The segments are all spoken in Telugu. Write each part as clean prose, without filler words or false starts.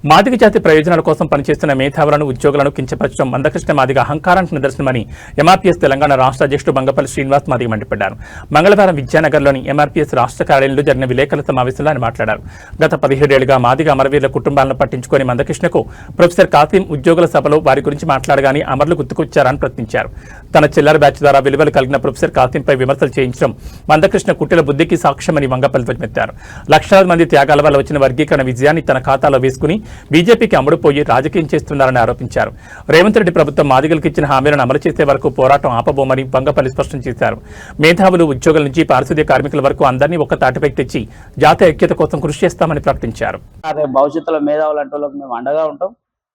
మాదిగ జాతి ప్రయోజనాల కోసం పనిచేస్తున్న మేధావులను ఉద్యోగులను కించపరచడం మందకృష్ణ మాదిగ అహంకారానికి నిదర్శనమని ఎంఆర్పీఎస్ తెలంగాణ రాష్ట్ర అధ్యక్షుడు బంగపల్లి శ్రీనివాస్ మాదిగ మండిపడ్డారు. మంగళవారం విద్యానగర్లోని ఎంఆర్పీఎస్ రాష్ట్ర కార్యాలయంలో జరిగిన విలేకరుల సమావేశంలో ఆయన మాట్లాడారు. గత 17 ఏళ్లుగా మాదిగ అమరవీరుల కుటుంబాలను పట్టించుకొని మందకృష్ణకు ప్రొఫెసర్ కాసిం ఉద్యోగుల సభలో వారి గురించి మాట్లాడగానే అమరులు గుర్తుకొచ్చారని ప్రశ్నించారు. తన చిల్లర బ్యాచ్ ద్వారా విలువలు కలిగిన ప్రొఫెసర్ కాసింపై విమర్శలు చేయించడం మందకృష్ణ కుట్టిల బుద్ధికి సాక్ష్యమని వంగపల్లి ధ్వజమెత్తారు. లక్షలాది మంది త్యాగాల వల్ల వచ్చిన వర్గీకరణ విజయాన్ని తన ఖాతాలో వేసుకుని బీజేపీకి అమ్ముడుపోయి రాజకీయం చేస్తున్నారని ఆరోపించారు. రేవంత్ రెడ్డి ప్రభుత్వం మాదిగలకు ఇచ్చిన హామీలను అమలు చేసే వరకు పోరాటం ఆపబోమని వంగపల్లి స్పష్టం చేశారు. మేధావులు, ఉద్యోగుల నుంచి పారిశుద్ధ్య కార్మికుల వరకు అందరినీ ఒక్క తాటిపైకి తెచ్చి జాతీయ ఐక్యత కోసం కృషి చేస్తామని ప్రకటించారు. భవిష్యత్తులో మేధావులు అంటే మేము అండగా ఉంటాం.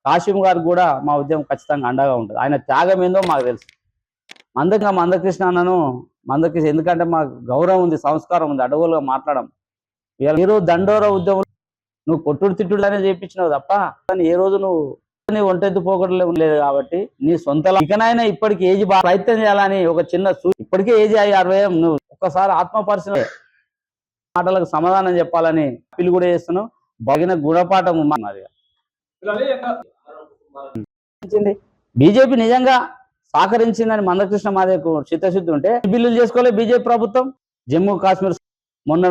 కాశీం గారు కూడా మా ఉద్యమం ఖచ్చితంగా అండగా ఉంటుంది. ఆయన త్యాగం ఏందో మాకు తెలుసు. మందకృష్ణ అన్నను ఎందుకంటే మాకు గౌరవం ఉంది, సంస్కారం ఉంది, అడవులుగా మాట్లాడడం. మీరు దండోర ఉద్యమం నువ్వు కొట్టుడు తిట్టుడు అనేది చేయించినావు తప్ప కానీ ఏ రోజు నువ్వు ఒంటెత్తు పోకడలే లేదు. కాబట్టి నీ సొంత ఇకనైనా ఇప్పటికి ఏజ్ బాగా ప్రయత్నం చేయాలని ఒక చిన్న ఇప్పటికే ఏజ్ 60. నువ్వు ఒక్కసారి ఆత్మపరిశీలన మాటలకు సమాధానం చెప్పాలని అప్పీల్ కూడా చేస్తున్నావు. బగిన గుణపాఠం ఉన్నది. బీజేపీ నిజంగా సహకరించిందని మందకృష్ణ మాదేకు చిత్తశుద్ధి ఉంటే బిల్లులు చేసుకోలే బీజేపీ ప్రభుత్వం. జమ్మూ కాశ్మీర్ మొన్న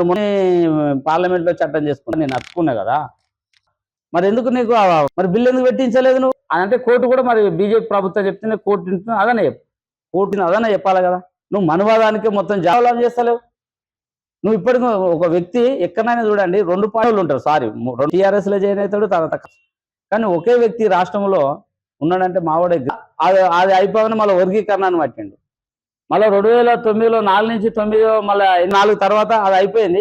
పార్లమెంట్ లో చట్టం చేసుకున్నా నేను నచ్చుకున్నా కదా. మరి ఎందుకు నీకు మరి బిల్లు ఎందుకు పెట్టించలేదు నువ్వు అంటే కోర్టు కూడా మరి బీజేపీ ప్రభుత్వం చెప్తే కోర్టు అదనే చెప్పాలి కదా. నువ్వు మనవాదానికి మొత్తం జాబలం చేస్తలేవు. నువ్వు ఇప్పటికి ఒక వ్యక్తి ఎక్కడైనా చూడండి 2 పార్టీలు ఉంటారు. సారీ, టీఆర్ఎస్ లో జాయిన్ అవుతాడు తర్వాత. కానీ ఒకే వ్యక్తి రాష్ట్రంలో ఉన్నాడంటే మావాడే. అది అయిపోగానే మళ్ళీ వర్గీకరణను పట్టిండు. మళ్ళీ 2009లో 4 నుంచి 9 మళ్ళీ 4 తర్వాత అది అయిపోయింది.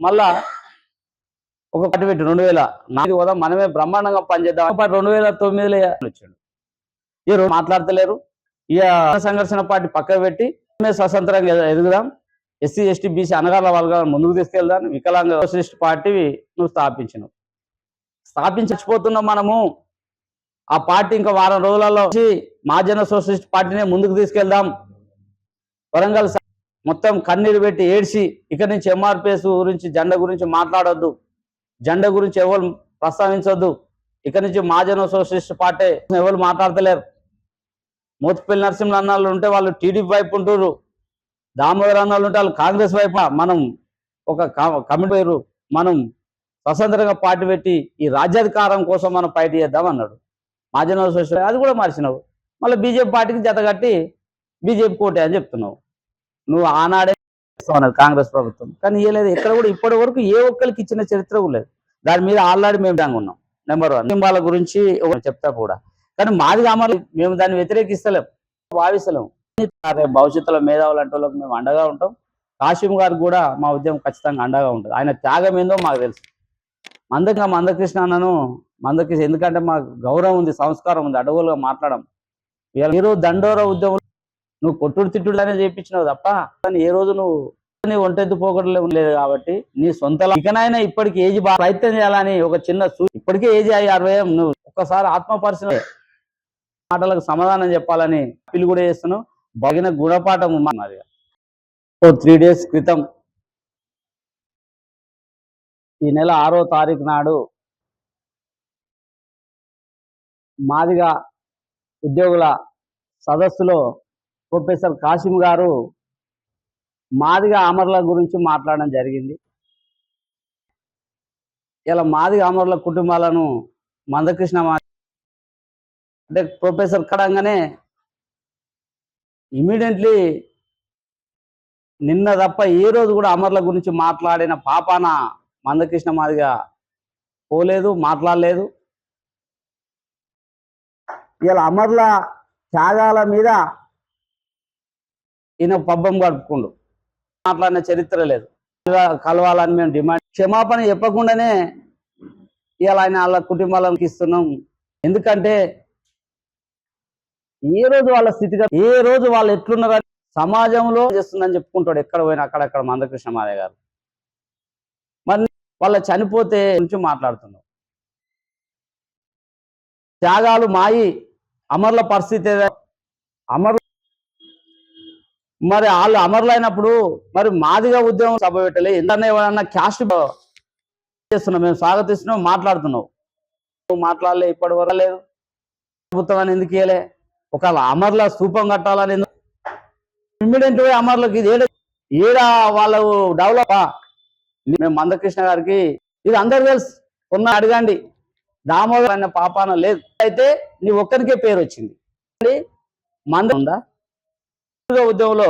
మళ్ళా ఒక పార్టీ పెట్టి 2004 కూడా మనమే బ్రహ్మాండంగా పనిచేద్దాం 2009లో వచ్చాడు. ఈ రోజు మాట్లాడతలేరు. ఇక సంఘర్షణ పార్టీ పక్కకు పెట్టి స్వతంత్రంగా ఎదుగుదాం, ఎస్సీ ఎస్టీ బీసీ అనగాల వాళ్ళ ముందుకు తీసుకెళ్దాం, వికలాంగ సోషలిస్ట్ పార్టీ నువ్వు స్థాపించకపోతున్నాం. మనము ఆ పార్టీ ఇంకా వారం రోజులలో మహాజన సోషలిస్ట్ పార్టీని ముందుకు తీసుకెళ్దాం. వరంగల్ మొత్తం కన్నీరు పెట్టి ఏడ్చి ఇక్కడి నుంచి ఎంఆర్పిఎస్ గురించి జెండా గురించి మాట్లాడొద్దు, జెండా గురించి ఎవరు ప్రస్తావించొద్దు, ఇక్కడి నుంచి మహాజన సోషలిస్ట్ పార్టీ ఎవరు మాట్లాడతలేరు. మోత్పల్లి నరసింహ అన్నాళ్ళు ఉంటే వాళ్ళు టీడీపీ వైపు ఉంటున్నారు, దామోదర్ అన్నాళ్ళు ఉంటే వాళ్ళు కాంగ్రెస్ వైపు. మనం ఒక కమిటీ పేరు మనం స్వతంత్రంగా పార్టీ పెట్టి ఈ రాజ్యాధికారం కోసం మనం ఫైట్ చేద్దాం అన్నాడు. మహాజన సోషలిస్ట్ అది కూడా మార్చినావు. మళ్ళీ బీజేపీ పార్టీకి జత కట్టి బీజేపీ కోటే అని చెప్తున్నావు. నువ్వు ఆనాడే అన్నది కాంగ్రెస్ ప్రభుత్వం, కానీ ఇవ్వలేదు. ఎక్కడ కూడా ఇప్పటి వరకు ఏ ఒక్కరికి ఇచ్చిన చరిత్ర లేదు. దాని మీద ఆల్రెడీ మేము ఉన్నాం. నెంబర్ 1 కుటుంబాల గురించి చెప్తా కూడా. కానీ మాది అమలు మేము దాన్ని వ్యతిరేకిస్తలేం, భావిస్తలేము. భవిష్యత్తులో మేధావులు అంటే మేము అండగా ఉంటాం. కాశీం గారికి కూడా మా ఉద్యమం ఖచ్చితంగా అండగా ఉంటుంది. ఆయన త్యాగం ఏందో మాకు తెలుసు. మందకృష్ణ అన్నను ఎందుకంటే మాకు గౌరవం ఉంది, సంస్కారం ఉంది, అడవులుగా మాట్లాడడం. మీరు దండోర ఉద్యమం నువ్వు కొట్టుడు తిట్టుడు అనేది చేయించినావు తప్ప కానీ ఏ రోజు నువ్వు ఒంటెత్తు పోకడలే లేదు. కాబట్టి నీ సొంత ఇకనైనా ఇప్పటికి ఏజ్ బాగా ప్రయత్నం చేయాలని ఒక చిన్న ఇప్పటికే ఏజ్ 60. నువ్వు ఒక్కసారి ఆత్మపరిశీలన మాటలకు సమాధానం చెప్పాలని అప్పీల్ కూడా చేస్తున్నావు. బగిన గుణపాఠం ఉన్నది. 3 days క్రితం ఈ నెల 6వ తారీఖు నాడు మాదిగ ఉద్యోగుల సదస్సులో ప్రొఫెసర్ కాసిం గారు మాదిగ అమరుల గురించి మాట్లాడడం జరిగింది. ఇలా మాదిగ అమరుల కుటుంబాలను మందకృష్ణ అంటే ప్రొఫెసర్ కడంగానే ఇమీడియట్లీ నిన్న తప్ప ఏ రోజు కూడా అమరుల గురించి మాట్లాడిన పాపాన మందకృష్ణ మాదిగ పోలేదు, మాట్లాడలేదు. ఇలా అమరుల త్యాగాల మీద ఈయన పబ్బం గడుపుకుండు. మాట్లాడిన చరిత్ర లేదు. కలవాలని మేము డిమాండ్ క్షమాపణ చెప్పకుండానే ఇలా ఆయన వాళ్ళ కుటుంబాలకు ఇస్తున్నాం. ఎందుకంటే ఏ రోజు వాళ్ళ స్థితిగతి ఏ రోజు వాళ్ళు ఎట్లున్నారని సమాజంలో చేస్తుందని చెప్పుకుంటాడు ఎక్కడ పోయినా అక్కడక్కడ మందకృష్ణ మాదిగ గారు. మరి వాళ్ళ చనిపోతే గురించి మాట్లాడుతున్నాం. త్యాగాలు మాయి అమరుల పరిస్థితి మరి వాళ్ళు అమరులైనప్పుడు మరి మాదిగ ఉద్యమం సభ పెట్టలే. ఎందుకన్నా ఏమన్నా క్యాస్ట్ చేస్తున్నాం, మేము స్వాగతిస్తున్నాం, మాట్లాడుతున్నాం. మాట్లాడలే, ఇప్పటి వరకు లేదు. ప్రభుత్వం అని ఎందుకు ఇయ్యలే? ఒక అమర్ల స్థూపం కట్టాలని ఎందుకు? ఇమ్మీడియట్ పోయి అమర్లకు ఇది ఏడ వాళ్ళు డెవలప్. మేము మందకృష్ణ గారికి ఇది అందరు తెలుసు, అడగండి. దామోదర్ అనే పాపాన లేదు, అయితే నీ ఒక్కరికే పేరు వచ్చింది. మంద ఉందా ఉద్యమంలో